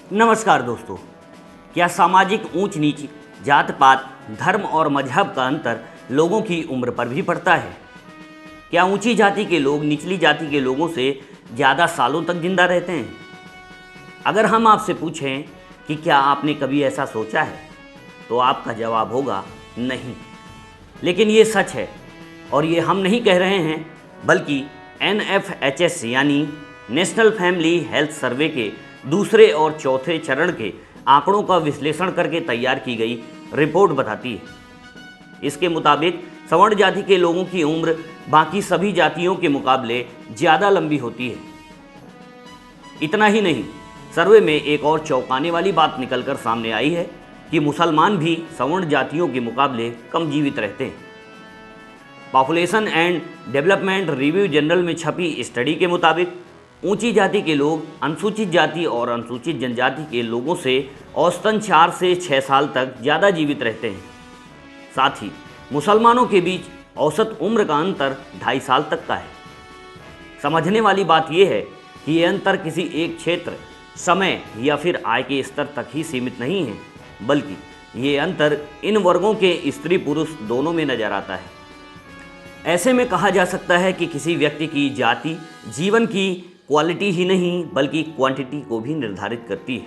नमस्कार दोस्तों। क्या सामाजिक ऊंच नीच, जात पात, धर्म और मजहब का अंतर लोगों की उम्र पर भी पड़ता है? क्या ऊंची जाति के लोग निचली जाति के लोगों से ज़्यादा सालों तक जिंदा रहते हैं? अगर हम आपसे पूछें कि क्या आपने कभी ऐसा सोचा है, तो आपका जवाब होगा नहीं। लेकिन ये सच है, और ये हम नहीं कह रहे हैं, बल्कि NFHS यानी नेशनल फैमिली हेल्थ सर्वे के दूसरे और चौथे चरण के आंकड़ों का विश्लेषण करके तैयार की गई रिपोर्ट बताती है। इसके मुताबिक सवर्ण जाति के लोगों की उम्र बाकी सभी जातियों के मुकाबले ज़्यादा लंबी होती है। इतना ही नहीं, सर्वे में एक और चौंकाने वाली बात निकलकर सामने आई है कि मुसलमान भी सवर्ण जातियों के मुकाबले कम जीवित रहते हैं। Population and development review general में छपी स्टडी के मुताबिक ऊंची जाति के लोग अनुसूचित जाति और अनुसूचित जनजाति के लोगों से औसतन 4 से 6 साल तक ज़्यादा जीवित रहते हैं। साथ ही मुसलमानों के बीच औसत उम्र का अंतर 2.5 साल तक का है। समझने वाली बात यह है कि ये अंतर किसी एक क्षेत्र, समय या फिर आय के स्तर तक ही सीमित नहीं है, बल्कि ये अंतर इन वर्गों के स्त्री पुरुष दोनों में नजर आता है। ऐसे में कहा जा सकता है कि किसी व्यक्ति की जाति जीवन की क्वालिटी ही नहीं बल्कि क्वांटिटी को भी निर्धारित करती है।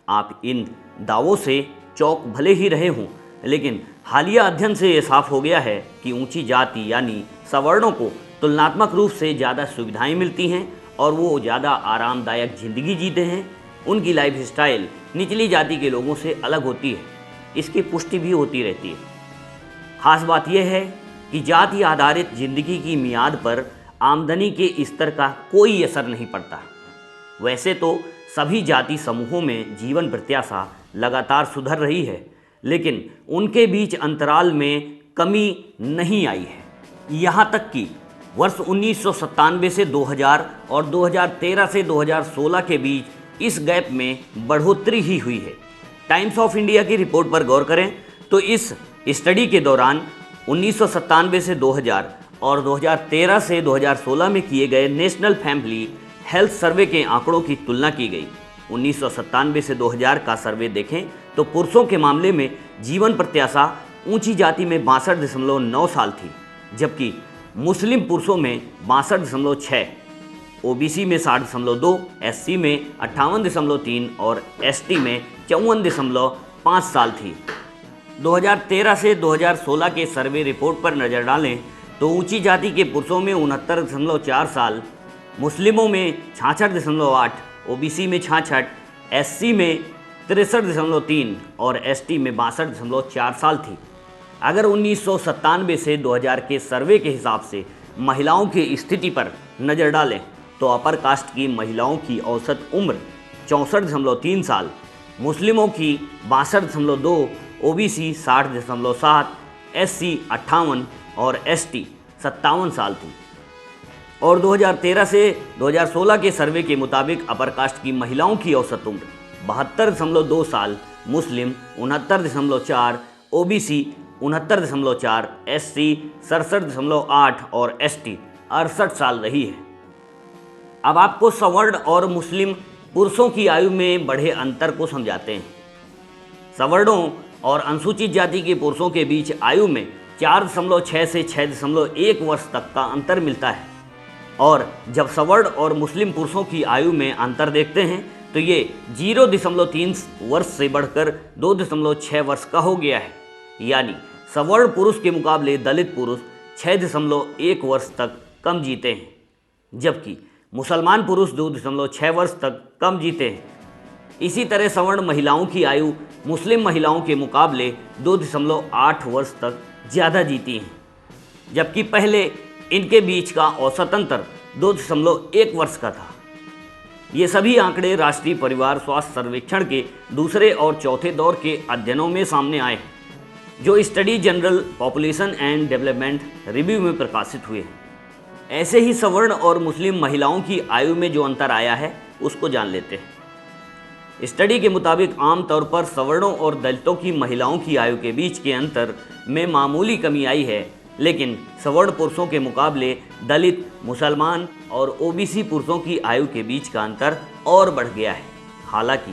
आप इन दावों से चौंक भले ही रहे हों, लेकिन हालिया अध्ययन से ये साफ हो गया है कि ऊंची जाति यानी सवर्णों को तुलनात्मक रूप से ज़्यादा सुविधाएं मिलती हैं और वो ज़्यादा आरामदायक ज़िंदगी जीते हैं। उनकी लाइफ स्टाइल निचली जाति के लोगों से अलग होती है। इसकी पुष्टि भी होती रहती है। खास बात यह है कि जाति आधारित जिंदगी की मियाद पर आमदनी के स्तर का कोई असर नहीं पड़ता। वैसे तो सभी जाति समूहों में जीवन प्रत्याशा लगातार सुधर रही है, लेकिन उनके बीच अंतराल में कमी नहीं आई है। यहाँ तक कि वर्ष 1997 से 2000 और 2013 से 2016 के बीच इस गैप में बढ़ोतरी ही हुई है। टाइम्स ऑफ इंडिया की रिपोर्ट पर गौर करें तो इस स्टडी के दौरान 1997 से 2000 और 2013 से 2016 में किए गए नेशनल फैमिली हेल्थ सर्वे के आंकड़ों की तुलना की गई। 1997 से 2000 का सर्वे देखें तो पुरुषों के मामले में जीवन प्रत्याशा ऊंची जाति में 62.9 साल थी, जबकि मुस्लिम पुरुषों में 62.6, ओबीसी में 60.2, एससी में 58.3 और एसटी में 54.5 साल थी। 2013 से 2016 के सर्वे रिपोर्ट पर नज़र डालें तो ऊंची जाति के पुरुषों में 69.4 साल, मुस्लिमों में 66.8, ओबीसी में 66, एससी में 63.3 और एसटी में 62.4 साल थी। अगर 1997 से 2000 के सर्वे के हिसाब से महिलाओं की स्थिति पर नज़र डालें तो अपर कास्ट की महिलाओं की औसत उम्र 64.3 साल, मुस्लिमों की 62.2, ओबीसी 60.7, एससी 58 और एसटी 57 साल थी। और 2013 से 2016 के सर्वे के मुताबिक अपर कास्ट की महिलाओं की औसत उम्र 72.2 साल, मुस्लिम 69.4, ओबीसी 69.4, एससी 67.8 और एसटी 68 साल रही है। अब आपको सवर्ण और मुस्लिम पुरुषों की आयु में बढ़े अंतर को समझाते हैं। सवर्णों और अनुसूचित जाति के पुरुषों के बीच आयु में 4.6 से 6.1 वर्ष तक का अंतर मिलता है, और जब सवर्ण और मुस्लिम पुरुषों की आयु में अंतर देखते हैं तो ये 0.3 वर्ष से बढ़कर 2.6 वर्ष का हो गया है। यानी सवर्ण पुरुष के मुकाबले दलित पुरुष 6.1 वर्ष तक कम जीते हैं, जबकि मुसलमान पुरुष 2.6 वर्ष तक कम जीते हैं। इसी तरह सवर्ण महिलाओं की आयु मुस्लिम महिलाओं के मुकाबले 2.8 वर्ष तक ज़्यादा जीती हैं, जबकि पहले इनके बीच का औसत अंतर 2.1 वर्ष का था। ये सभी आंकड़े राष्ट्रीय परिवार स्वास्थ्य सर्वेक्षण के दूसरे और चौथे दौर के अध्ययनों में सामने आए हैं, जो study general population and development review में प्रकाशित हुए हैं। ऐसे ही सवर्ण और मुस्लिम महिलाओं की आयु में जो अंतर आया है उसको जान लेते हैं। स्टडी के मुताबिक आमतौर पर सवर्णों और दलितों की महिलाओं की आयु के बीच के अंतर में मामूली कमी आई है, लेकिन सवर्ण पुरुषों के मुकाबले दलित, मुसलमान और ओबीसी पुरुषों की आयु के बीच का अंतर और बढ़ गया है। हालांकि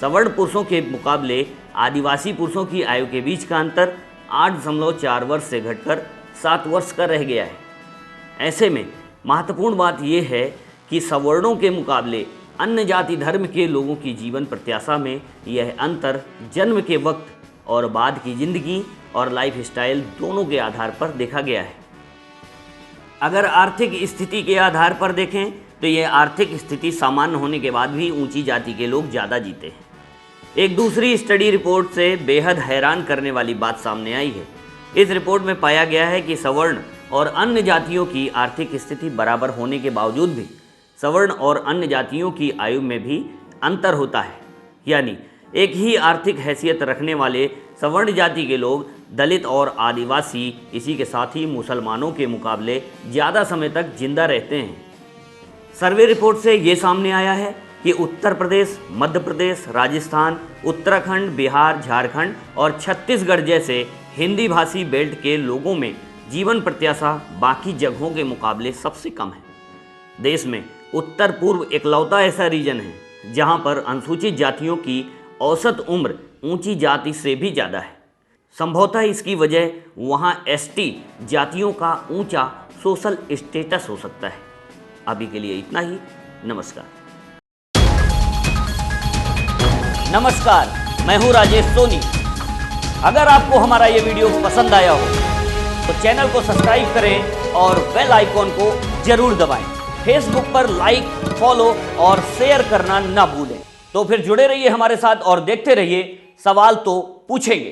सवर्ण पुरुषों के मुकाबले आदिवासी पुरुषों की आयु के बीच का अंतर 8.4 वर्ष से घटकर 7 वर्ष का रह गया है। ऐसे में महत्वपूर्ण बात यह है कि सवर्णों के मुकाबले अन्य जाति धर्म के लोगों की जीवन प्रत्याशा में यह अंतर जन्म के वक्त और बाद की जिंदगी और लाइफ स्टाइल दोनों के आधार पर देखा गया है। अगर आर्थिक स्थिति के आधार पर देखें तो यह आर्थिक स्थिति सामान्य होने के बाद भी ऊंची जाति के लोग ज़्यादा जीते हैं। एक दूसरी स्टडी रिपोर्ट से बेहद हैरान करने वाली बात सामने आई है। इस रिपोर्ट में पाया गया है कि सवर्ण और अन्य जातियों की आर्थिक स्थिति बराबर होने के बावजूद भी सवर्ण और अन्य जातियों की आयु में भी अंतर होता है। यानी एक ही आर्थिक हैसियत रखने वाले सवर्ण जाति के लोग दलित और आदिवासी, इसी के साथ ही मुसलमानों के मुकाबले ज़्यादा समय तक जिंदा रहते हैं। सर्वे रिपोर्ट से ये सामने आया है कि उत्तर प्रदेश, मध्य प्रदेश, राजस्थान, उत्तराखंड, बिहार, झारखंड और छत्तीसगढ़ जैसे हिंदी भाषी बेल्ट के लोगों में जीवन प्रत्याशा बाकी जगहों के मुकाबले सबसे कम है। देश में उत्तर पूर्व इकलौता ऐसा रीजन है जहां पर अनुसूचित जातियों की औसत उम्र ऊंची जाति से भी ज़्यादा है। संभवतः इसकी वजह वहां एसटी जातियों का ऊंचा सोशल स्टेटस हो सकता है। अभी के लिए इतना ही। नमस्कार। मैं हूं राजेश सोनी। अगर आपको हमारा ये वीडियो पसंद आया हो तो चैनल को सब्सक्राइब करें और बेल आइकॉन को जरूर दबाएं। फेसबुक पर लाइक, फॉलो और शेयर करना ना भूलें। तो फिर जुड़े रहिए हमारे साथ और देखते रहिए सवाल तो पूछेंगे।